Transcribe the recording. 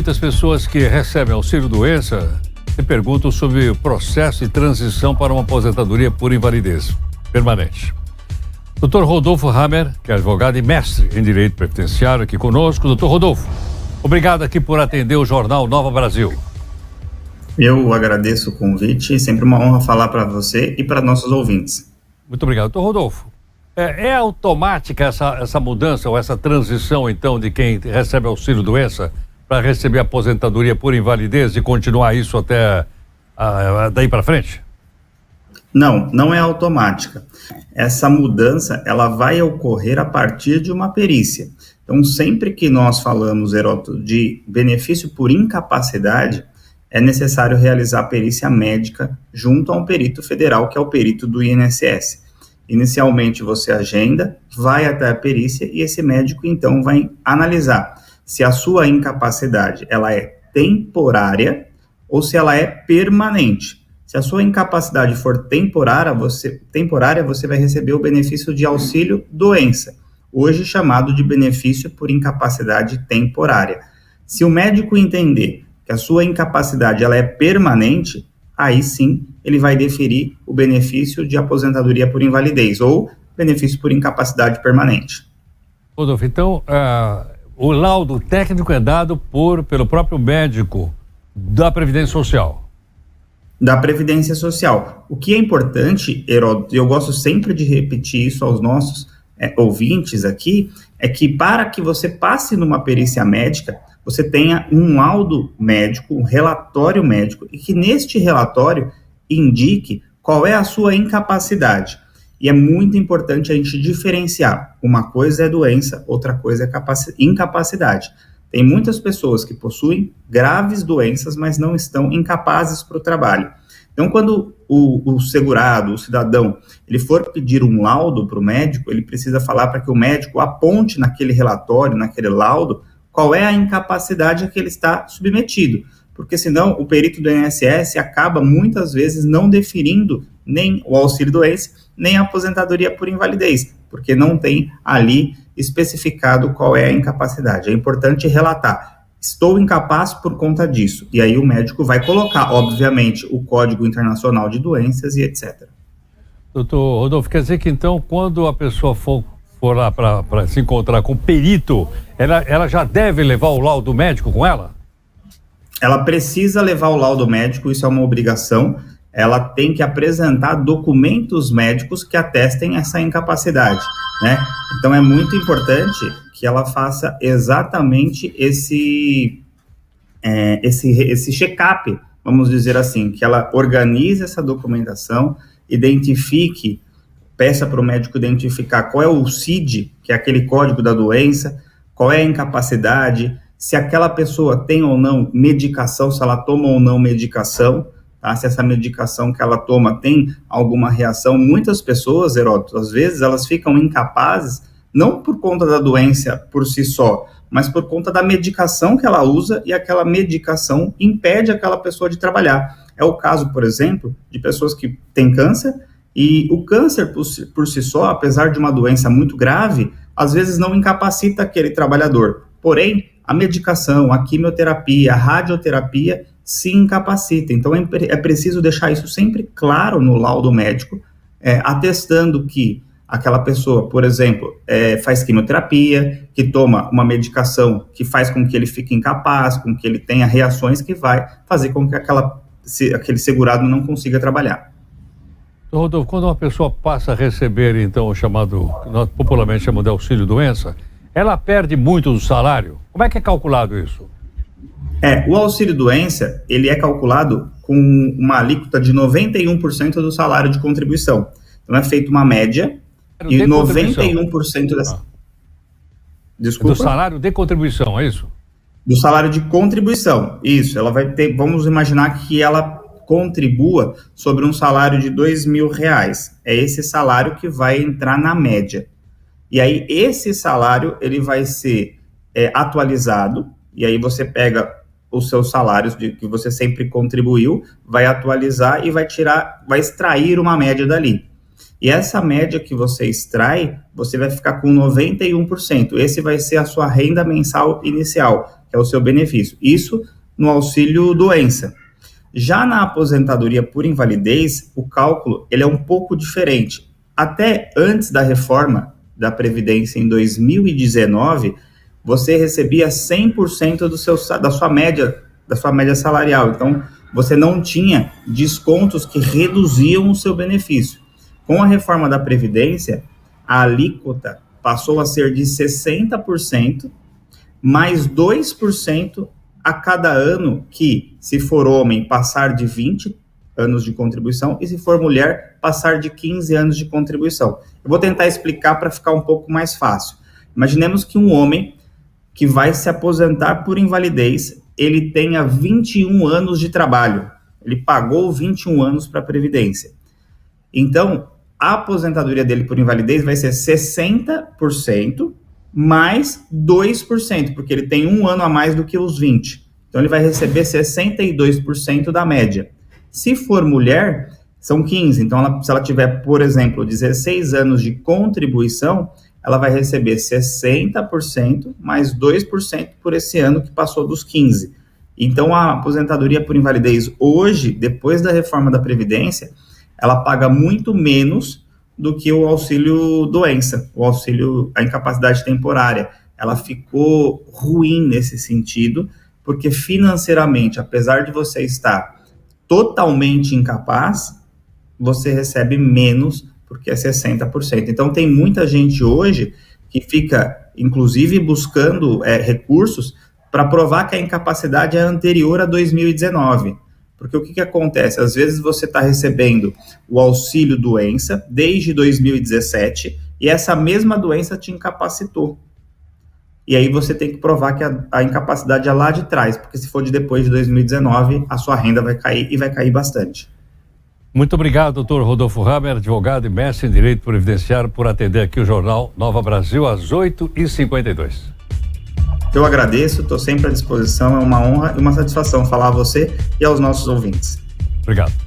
muitas pessoas que recebem auxílio-doença se perguntam sobre o processo de transição para uma aposentadoria por invalidez permanente. Dr. Rodolfo Hammer, que é advogado e mestre em Direito Previdenciário, aqui conosco. Dr. Rodolfo, obrigado aqui por atender o Jornal Nova Brasil. Eu agradeço o convite, sempre uma honra falar para você e para nossos ouvintes. Muito obrigado. Dr. Rodolfo, é automática essa mudança ou essa transição, então, de quem recebe auxílio-doença para receber aposentadoria por invalidez e continuar isso até daí para frente? Não é automática. Essa mudança, ela vai ocorrer a partir de uma perícia. Então, sempre que nós falamos, Heródoto, de benefício por incapacidade, é necessário realizar a perícia médica junto a um perito federal, que é o perito do INSS. Inicialmente, você agenda, vai até a perícia e esse médico, então, vai analisar se a sua incapacidade ela é temporária ou se ela é permanente. Se a sua incapacidade for temporária, você vai receber o benefício de auxílio-doença, hoje chamado de benefício por incapacidade temporária. Se o médico entender que a sua incapacidade ela é permanente, aí sim ele vai deferir o benefício de aposentadoria por invalidez ou benefício por incapacidade permanente. Rodolfo, então, o laudo técnico é dado pelo próprio médico da Previdência Social. Da Previdência Social. O que é importante, Heródoto, e eu gosto sempre de repetir isso aos nossos ouvintes aqui, é que para que você passe numa perícia médica, você tenha um laudo médico, um relatório médico, e que neste relatório indique qual é a sua incapacidade. E é muito importante a gente diferenciar. Uma coisa é doença, outra coisa é incapacidade. Tem muitas pessoas que possuem graves doenças, mas não estão incapazes para o trabalho. Então, quando o segurado, o cidadão, ele for pedir um laudo para o médico, ele precisa falar para que o médico aponte naquele relatório, naquele laudo, qual é a incapacidade a que ele está submetido. Porque senão o perito do INSS acaba muitas vezes não deferindo nem o auxílio-doença, nem a aposentadoria por invalidez, porque não tem ali especificado qual é a incapacidade. É importante relatar, estou incapaz por conta disso, e aí o médico vai colocar, obviamente, o Código Internacional de Doenças e etc. Doutor Rodolfo, quer dizer que então, quando a pessoa for lá para se encontrar com o perito, ela já deve levar o laudo médico com ela? Ela precisa levar o laudo médico, isso é uma obrigação. Ela tem que apresentar documentos médicos que atestem essa incapacidade, né? Então é muito importante que ela faça exatamente esse check-up, vamos dizer assim, que ela organize essa documentação, identifique, peça para o médico identificar qual é o CID, que é aquele código da doença, qual é a incapacidade, se aquela pessoa tem ou não medicação, se ela toma ou não medicação, tá? Se essa medicação que ela toma tem alguma reação. Muitas pessoas, Heródoto, às vezes elas ficam incapazes, não por conta da doença por si só, mas por conta da medicação que ela usa e aquela medicação impede aquela pessoa de trabalhar. É o caso, por exemplo, de pessoas que têm câncer, e o câncer por si só, apesar de uma doença muito grave, às vezes não incapacita aquele trabalhador. Porém, a medicação, a quimioterapia, a radioterapia se incapacita. Então, é preciso deixar isso sempre claro no laudo médico, atestando que aquela pessoa, por exemplo, faz quimioterapia, que toma uma medicação que faz com que ele fique incapaz, com que ele tenha reações que vai fazer com que aquele segurado não consiga trabalhar. Rodolfo, quando uma pessoa passa a receber, então, o chamado, nós popularmente chamamos de auxílio-doença, ela perde muito do salário? Como é que é calculado isso? O auxílio-doença, ele é calculado com uma alíquota de 91% do salário de contribuição. Então, é feita uma média e 91% dessa... Desculpa? Do salário de contribuição, é isso? Do salário de contribuição, isso. Ela vai ter, vamos imaginar que ela contribua sobre um salário de R$2.000. É esse salário que vai entrar na média. E aí, esse salário, ele vai ser atualizado, e aí você pega os seus salários que você sempre contribuiu, vai atualizar e vai extrair uma média dali. E essa média que você extrai, você vai ficar com 91%. Esse vai ser a sua renda mensal inicial, que é o seu benefício. Isso no auxílio doença. Já na aposentadoria por invalidez, o cálculo ele é um pouco diferente. Até antes da reforma da Previdência em 2019, você recebia 100% da sua média salarial. Então, você não tinha descontos que reduziam o seu benefício. Com a reforma da Previdência, a alíquota passou a ser de 60%, mais 2% a cada ano que, se for homem, passar de 20 anos de contribuição e, se for mulher, passar de 15 anos de contribuição. Eu vou tentar explicar para ficar um pouco mais fácil. Imaginemos que um homem que vai se aposentar por invalidez, ele tenha 21 anos de trabalho. Ele pagou 21 anos para a Previdência. Então, a aposentadoria dele por invalidez vai ser 60%, mais 2%, porque ele tem um ano a mais do que os 20. Então, ele vai receber 62% da média. Se for mulher, são 15. Então, se ela tiver, por exemplo, 16 anos de contribuição, ela vai receber 60% mais 2% por esse ano que passou dos 15. Então, a aposentadoria por invalidez hoje, depois da reforma da Previdência, ela paga muito menos do que o auxílio doença, o auxílio à incapacidade temporária. Ela ficou ruim nesse sentido, porque financeiramente, apesar de você estar totalmente incapaz, você recebe menos, porque é 60%. Então, tem muita gente hoje que fica, inclusive, buscando recursos para provar que a incapacidade é anterior a 2019. Porque o que acontece? Às vezes você está recebendo o auxílio doença desde 2017 e essa mesma doença te incapacitou. E aí você tem que provar que a incapacidade é lá de trás, porque se for de depois de 2019, a sua renda vai cair e vai cair bastante. Muito obrigado, doutor Rodolfo Hammer, advogado e mestre em Direito Previdenciário, por atender aqui o Jornal Nova Brasil às 8h52. Eu agradeço, estou sempre à disposição, é uma honra e uma satisfação falar a você e aos nossos ouvintes. Obrigado.